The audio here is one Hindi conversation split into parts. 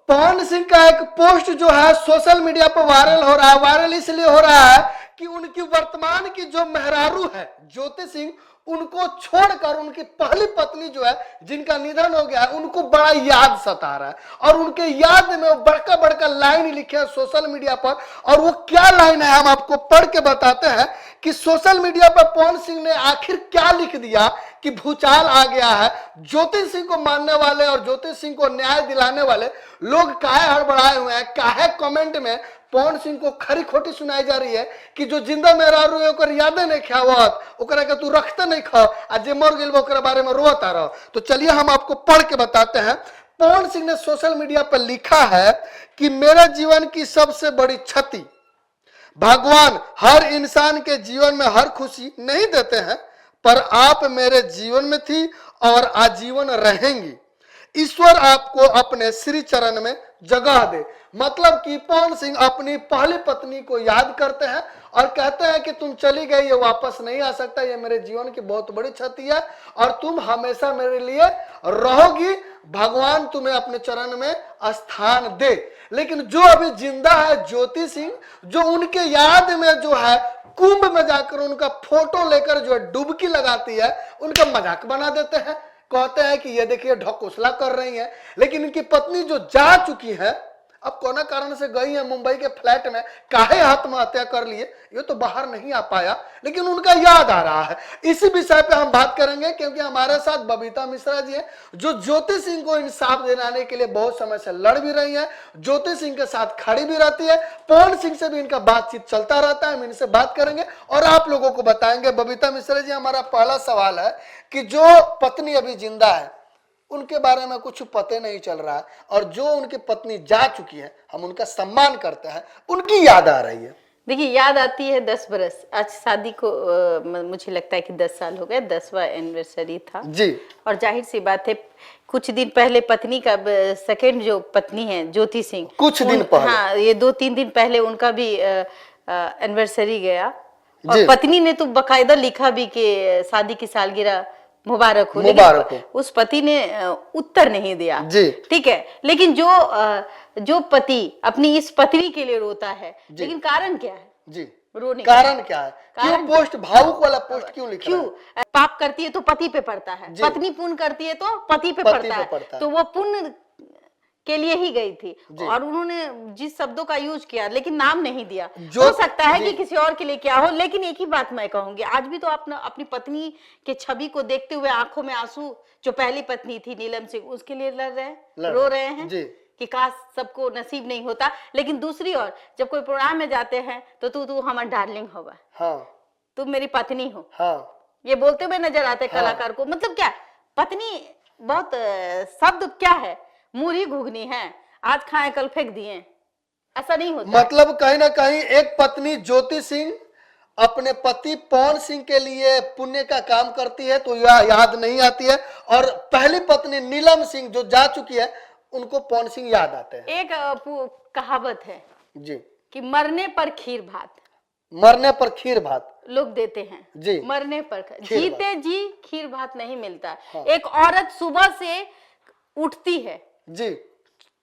पवन सिंह का एक पोस्ट जो है सोशल मीडिया पर वायरल हो रहा है। वायरल इसलिए हो रहा है कि उनकी वर्तमान की जो मेहरारू है ज्योति सिंह, उनको छोड़कर उनकी पहली पत्नी जो है जिनका निधन हो गया है, उनको बड़ा याद सता रहा है। और उनके याद में वो बड़का बड़का लाइन लिखे हैं सोशल मीडिया पर। और वो क्या लाइन है हम आपको पढ़ के बताते हैं कि सोशल मीडिया पर पवन सिंह ने आखिर क्या लिख दिया कि भूचाल आ गया है। ज्योति सिंह को मानने वाले और ज्योति सिंह को न्याय दिलाने वाले लोग काहे हड़बड़ाए हुए हैं, काहे कमेंट में पवन सिंह को खरी खोटी सुनाई जा रही है कि जो जिंदा मेहरारू है ओकर यादें नहीं खावत, ओकरा के तू रखते नहीं खा, आ जे मर गेल ओकरा बारे में रोत आ रहा। तो चलिए हम आपको पढ़ के बताते हैं। पवन सिंह ने सोशल मीडिया पर लिखा है कि मेरे जीवन की सबसे बड़ी क्षति, भगवान हर इंसान के जीवन में हर खुशी नहीं देते हैं, पर आप मेरे जीवन में थी और आजीवन रहेंगी। ईश्वर आपको अपने श्री चरण में जगह दे। मतलब कि पवन सिंह अपनी पहली पत्नी को याद करते हैं और कहते हैं कि तुम चली गई, ये वापस नहीं आ सकता, ये मेरे जीवन की बहुत बड़ी क्षति है और तुम हमेशा मेरे लिए रहोगी। भगवान तुम्हें अपने चरण में स्थान दे। लेकिन जो अभी जिंदा है ज्योति सिंह, जो उनके याद में जो है कुंभ में जाकर उनका फोटो लेकर जो है डुबकी लगाती है, उनका मजाक बना देते हैं, कहते हैं कि ये देखिए ढकोसला कर रही है। लेकिन इनकी पत्नी जो जा चुकी है, अब कोना कारण से गई है मुंबई के फ्लैट में, काहे आत्महत्या कर लिए ये तो बाहर नहीं आ पाया, लेकिन उनका याद आ रहा है। इसी विषय पे हम बात करेंगे क्योंकि हमारे साथ बबीता मिश्रा जी हैं जो ज्योति सिंह को इंसाफ दिलाने के लिए बहुत समय से लड़ भी रही हैं, ज्योति सिंह के साथ खड़ी भी रहती है। पवन सिंह से भी इनका बातचीत चलता रहता है, हम इनसे बात करेंगे और आप लोगों को बताएंगे। बबीता मिश्रा जी, हमारा पहला सवाल है कि जो पत्नी अभी जिंदा है उनके बारे में कुछ पते नहीं चल रहा है, और जो उनकी पत्नी जा चुकी है हम उनका सम्मान करते हैं, उनकी याद आ रही है। देखिए, याद आती है 10 बरस। आज शादी को मुझे लगता है कि 10 साल हो गए, 10वां एनिवर्सरी था जी। और जाहिर सी बात है कुछ दिन पहले पत्नी का सेकंड जो पत्नी है ज्योति सिंह, कुछ दिन पहले, हाँ ये 2-3 दिन पहले उनका भी एनिवर्सरी गया और पत्नी ने तो बकायदा लिखा भी कि शादी की सालगिरह मुबारक हो। मुबारक हो। उस पति ने उत्तर नहीं दिया, ठीक है। लेकिन जो पति अपनी इस पत्नी के लिए रोता है, लेकिन कारण क्या है जी, रोने कारण क्या है? क्यों पोस्ट भावुक वाला पोस्ट क्यों लिखा? क्यों? पाप करती है तो पति पे पड़ता है, पत्नी पुण्य करती है तो पति पे पड़ता है। तो वो पुण्य के लिए ही गई थी और उन्होंने जिस शब्दों का यूज किया लेकिन नाम नहीं दिया, हो सकता है कि किसी और के लिए क्या हो। लेकिन एक ही बात मैं कहूंगी, आज भी तो अपनी पत्नी के छवि को देखते हुए आंखों में आंसू, जो पहली पत्नी थी नीलम सिंह, उसके लिए लड़ रहे हैं, रो रहे हैं कि काश सबको नसीब नहीं होता। लेकिन दूसरी ओर जब कोई प्रोग्राम में जाते हैं तो तू हमारा डार्लिंग होगा, तुम मेरी पत्नी हो, ये बोलते हुए नजर आते कलाकार को। मतलब क्या पत्नी, बहुत शब्द क्या है, मूरी घुगनी है, आज खाए कल फेंक दिए, ऐसा नहीं होता। मतलब कहीं ना कहीं एक पत्नी ज्योति सिंह अपने पति पवन सिंह के लिए पुण्य का काम करती है तो यह याद नहीं आती है, और पहली पत्नी नीलम सिंह जो जा चुकी है उनको पवन सिंह याद आते हैं। एक कहावत है जी कि मरने पर खीर भात, मरने पर खीर भात लोग देते हैं जी, मरने पर जीते जी खीर भात नहीं मिलता। एक औरत सुबह से उठती है जी,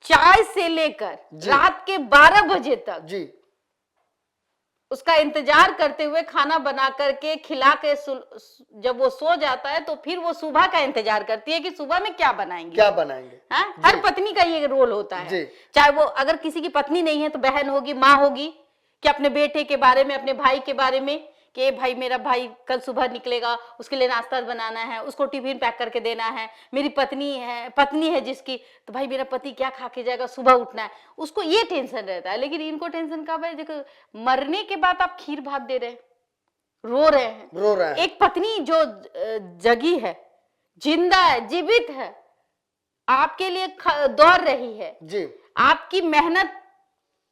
चाय से लेकर रात के 12 बजे तक जी, उसका इंतजार करते हुए खाना बना करके खिला के जब वो सो जाता है तो फिर वो सुबह का इंतजार करती है कि सुबह में क्या बनाएंगे, हर पत्नी का ये रोल होता है। चाहे वो अगर किसी की पत्नी नहीं है तो बहन होगी, माँ होगी, कि अपने बेटे के बारे में, अपने भाई के बारे में कि भाई मेरा भाई कल सुबह निकलेगा, उसके लिए नाश्ता बनाना है, उसको टिफिन पैक करके देना है। मेरी पत्नी है जिसकी, तो भाई मेरा पति क्या खा के जाएगा, सुबह उठना है, उसको ये टेंशन रहता है। लेकिन इनको टेंशन कब है, देखो मरने के बाद आप खीर भात दे रहे, रो रहे हैं। एक पत्नी जो जगी है, जिंदा है, जीवित है, आपके लिए दौड़ रही है जी, आपकी मेहनत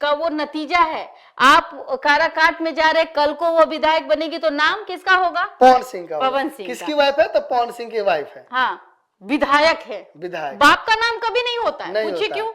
का वो नतीजा है। आप काराकाट में जा रहे, कल को वो विधायक बनेगी तो नाम किसका होगा? पवन सिंह का। पवन सिंह किसकी वाइफ है? तो पवन सिंह की वाइफ है। हाँ, विधायक है, विधायक। बाप का नाम कभी नहीं होता है, पूछिए क्यों?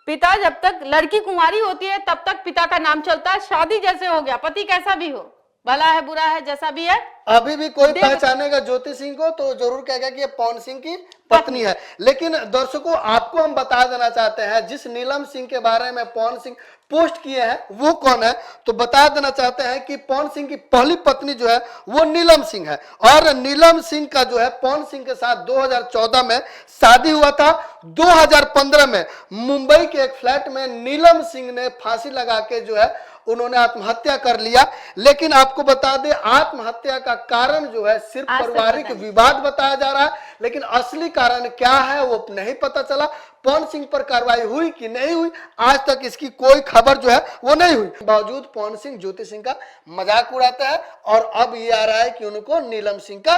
पिता जब तक लड़की कुंवारी होती है तब तक पिता का नाम चलता है, शादी जैसे हो गया, पति कैसा भी हो भला है बुरा है जैसा भी है, अभी भी कोई पहचानेगा ज्योति सिंह को तो जरूर कहेगा कि ये पवन सिंह की पत्नी है। लेकिन दर्शकों आपको हम बता देना चाहते हैं, जिस नीलम सिंह के बारे में पवन सिंह पोस्ट किए हैं वो कौन है, तो बता देना चाहते हैं कि पवन सिंह की पहली पत्नी जो है वो नीलम सिंह है। और नीलम सिंह का जो है पवन सिंह के साथ 2014 में शादी हुआ था। 2015 में मुंबई के एक फ्लैट में नीलम सिंह ने फांसी लगा के जो है उन्होंने आत्महत्या कर लिया। लेकिन आपको बता दें आत्महत्या का कारण जो है सिर्फ पारिवारिक विवाद बताया जा रहा है, लेकिन असली कारण क्या है वो नहीं पता चला। पवन सिंह पर कार्रवाई हुई कि नहीं हुई, आज तक इसकी कोई खबर जो है वो नहीं हुई। बावजूद पवन सिंह ज्योति सिंह का मजाक उड़ाता है और अब ये आ रहा है कि उनको नीलम सिंह का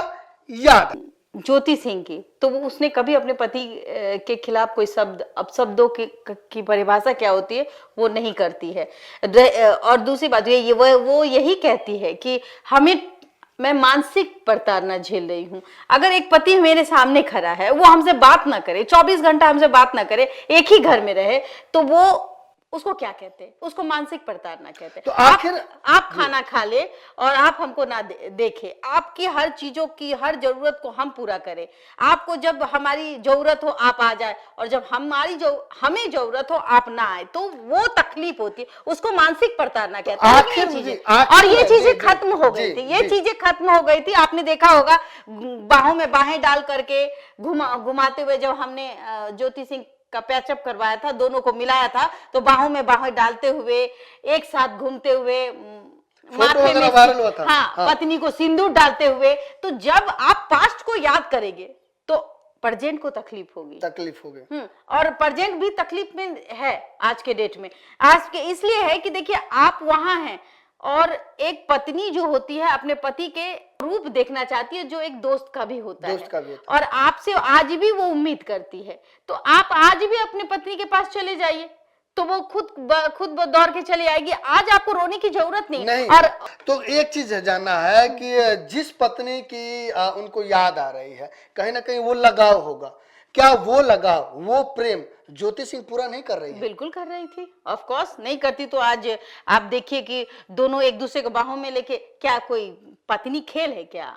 याद है। ज्योति सिंह की तो वो उसने कभी अपने पति के खिलाफ कोई शब्द, अब शब्दों की परिभाषा क्या होती है वो नहीं करती है। और दूसरी बात ये वो यही कहती है कि मैं मानसिक प्रताड़ना झेल रही हूँ। अगर एक पति मेरे सामने खड़ा है, वो हमसे बात ना करे, 24 घंटा हमसे बात ना करे, एक ही घर में रहे, तो वो उसको क्या कहते हैं? उसको मानसिक प्रताड़ना कहते हैं। तो आखिर आप खाना खा ले और आप हमको ना देखे, आपकी हर चीजों की हर जरूरत को हम पूरा करें, आपको जब हमारी जरूरत हो आप आ जाए और जब हमें जरूरत हो आप ना आए, तो वो तकलीफ होती है, उसको मानसिक प्रताड़ना कहते हैं। और ये चीजें खत्म हो गई थी, ये चीजें खत्म हो गई थी। आपने देखा होगा बाहों में बाहें डाल करके घुमाते हुए जब हमने ज्योति सिंह का पैचअप करवाया था, दोनों को मिलाया था, तो बाहों में बाहें डालते हुए एक साथ घूमते हुए माथे में पत्नी को सिंदूर डालते हुए, तो जब आप पास्ट को याद करेंगे तो प्रेजेंट को तकलीफ होगी। और प्रेजेंट भी तकलीफ में है आज के डेट में। आज के इसलिए है कि देखिए आप वहां हैं और एक पत्नी जो होती है अपने पति के रूप देखना चाहती है, जो एक दोस्त का भी होता है। और आपसे आज भी वो उम्मीद करती है, तो आप आज भी अपने पत्नी के पास चले जाइए तो वो खुद दौड़ के चली आएगी। आज आपको रोने की जरूरत नहीं। और तो एक चीज जानना है कि जिस पत्नी की उनको याद आ रही है, कहीं ना कहीं वो लगाव होगा, क्या वो लगाव, वो प्रेम ज्योति सिंह पूरा नहीं कर रही है? बिल्कुल कर रही थी, ऑफ कोर्स। नहीं करती तो आज आप देखिए कि दोनों एक दूसरे को बाहों में लेके, क्या कोई पत्नी खेल है क्या?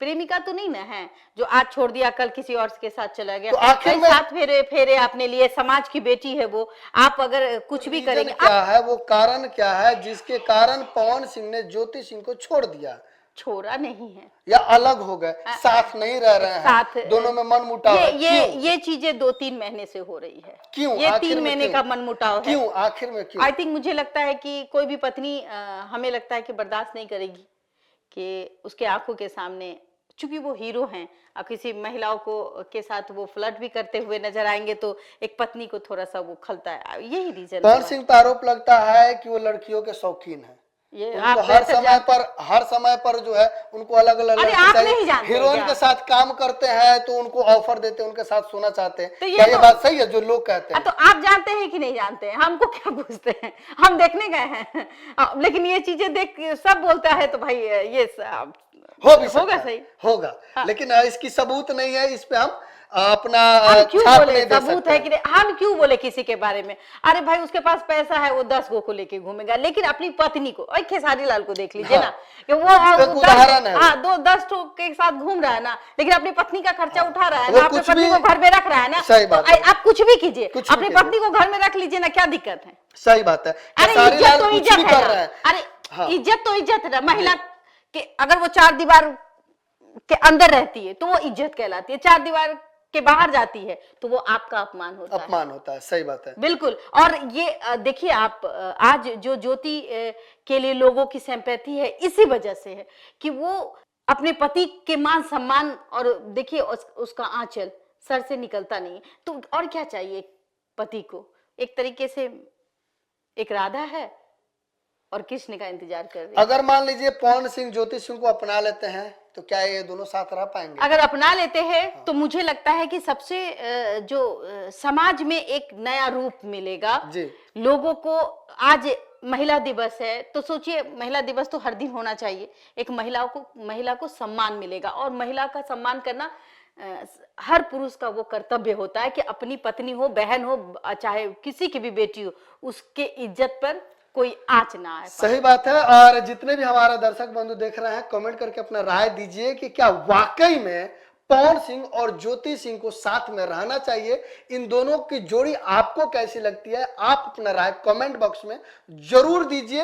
प्रेमिका तो नहीं ना है जो आज छोड़ दिया कल किसी और के साथ चला गया। तो आखिर में साथ फेरे आपने लिए, समाज की बेटी है वो, आप अगर कुछ भी करेंगे, क्या है वो कारण, क्या है जिसके कारण पवन सिंह ने ज्योति सिंह को छोड़ दिया? छोड़ा नहीं है या अलग हो गए, साथ नहीं रह रहे हैं, दोनों में मन मुटाव है। ये चीजें 2-3 महीने से हो रही है। क्यों? ये 3 महीने का मन मुटाव है। क्यों? आखिर में क्यों? आई थिंक मुझे लगता है कि कोई भी पत्नी हमें लगता है कि बर्दाश्त नहीं करेगी कि उसके आंखों के सामने, चूंकि वो हीरो हैं, अब किसी महिलाओं को के साथ वो फ्लर्ट भी करते हुए नजर आएंगे तो एक पत्नी को थोड़ा सा वो खलता है। यही रीजन। पवन सिंह पर आरोप लगता है कि वो लड़कियों के शौकीन है, हर समय पर जो है उनको अलग अलग हीरोइन के साथ काम करते हैं, तो उनको ऑफर देते हैं, उनके साथ सोना चाहते हैं। तो ये बात सही है जो लोग कहते हैं? तो आप जानते हैं कि नहीं जानते हैं, हमको क्या पूछते हैं, हम देखने गए हैं। लेकिन ये चीजें देख सब बोलता है तो भाई ये होगा, सही होगा। लेकिन इसकी सबूत नहीं है, इस पे हम अपना क्यों बोले सबूत है कि हम क्यों बोले किसी के बारे में? अरे भाई उसके पास पैसा है, वो 10 को लेके घूमेगा, लेकिन अपनी पत्नी को, खेसारी लाल को देख लीजिए ना, कि वो उदाहरण है, 10 के साथ घूम रहा है ना, लेकिन अपनी पत्नी का खर्चा उठा रहा है ना, अपनी पत्नी को घर में रख रहा है ना। सही बात है। आप कुछ भी कीजिए, अपनी पत्नी को घर में रख लीजिए ना, क्या दिक्कत है? सही बात है। अरे इज्जत तो इज्जत है। अरे इज्जत तो इज्जत है। महिला के अगर वो 4 दीवार के अंदर रहती है तो वो इज्जत कहलाती है, 4 दीवार के बाहर जाती है तो वो आपका अपमान होता है। सही बात है, बिल्कुल। और ये देखिए आप आज जो ज्योति के लिए लोगों की सिंपैथी है, इसी वजह से है कि वो अपने पति के मान सम्मान, और देखिए उसका आंचल सर से निकलता नहीं, तो और क्या चाहिए पति को? एक तरीके से एक राधा है और कृष्ण का इंतजार कर रही है। अगर मान लीजिए पवन सिंह ज्योति सिंह को अपना लेते हैं तो क्या ये दोनों साथ रह पाएंगे? अगर अपना लेते हैं तो मुझे लगता है कि सबसे जो समाज में एक नया रूप मिलेगा जी। लोगों को आज महिला दिवस है तो सोचिए, महिला दिवस तो हर दिन होना चाहिए। एक महिला को सम्मान मिलेगा, और महिला का सम्मान करना हर पुरुष का वो कर्तव्य होता है कि अपनी पत्नी हो, बहन हो, चाहे किसी की भी बेटी हो, उसके इज्जत पर कोई आंच ना आए। सही बात है। और जितने भी हमारे दर्शक बंधु देख रहे हैं, कमेंट करके अपना राय दीजिए कि क्या वाकई में पवन सिंह और ज्योति सिंह को साथ में रहना चाहिए। इन दोनों की जोड़ी आपको कैसी लगती है, आप अपना राय कमेंट बॉक्स में जरूर दीजिए।